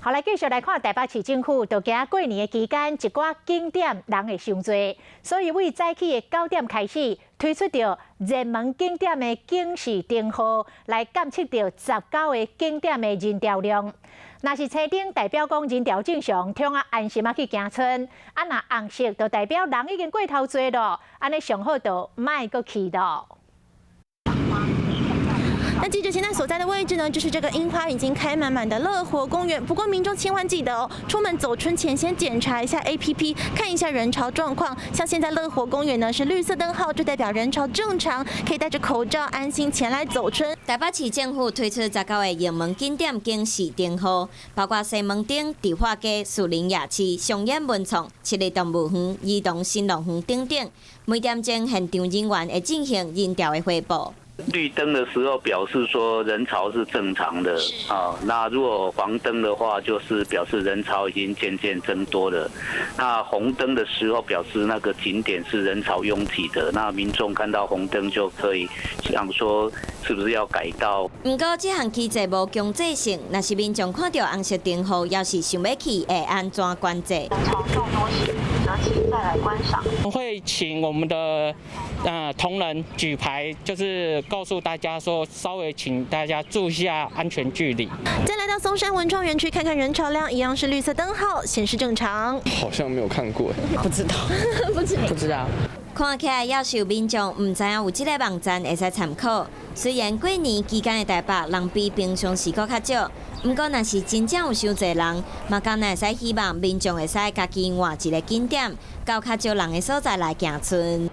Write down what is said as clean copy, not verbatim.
好，来继续来看台北市政府，就今过年的期间，一寡景点人会上多，所以为早起的9点开始，推出着热门景点的警示灯号，来监测着19个景点的人潮量。若是车顶代表讲人潮正常，听啊安心啊去行村；啊若红色就代表人已经过头多咯，安尼上好就莫阁去咯。 那记者现在所在的位置呢，就是这个樱花已经开满满的乐活公园。不过民众千万记得哦，出门走春前先检查一下 APP， 看一下人潮状况。像现在乐活公园呢是绿色灯号，就代表人潮正常，可以戴着口罩安心前来走春。台北市政府推出19个热门景点警示灯号，包括西门町、迪化街、树林夜市、松烟文创、七里动物园、儿童新乐园等等。每点钟现场人员会进行人潮的汇报。 绿灯的时候表示说人潮是正常的啊，那如果黄灯的话，就是表示人潮已经渐渐增多了。那红灯的时候表示那个景点是人潮拥挤的，那民众看到红灯就可以想说是不是要改道。不过这项机制无强制性，若是民众看到红色灯号，要是想要去，会安怎管制？人潮众多时，则请再来观赏。我会请我们的同仁举牌，就是告诉大家说，稍微请大家注意一下安全距离。再来到松山文创园区看看人潮量，一样是绿色灯号，显示正常。好像没有看过，不知道，不知道。 看起来要是有民众唔知影有这个网站会使参考。虽然过年期间的台北人比平常时搁较少，不过若是真正有伤侪人，嘛敢若会使希望民众会使家己换一个景点，到较少人的所在来行村。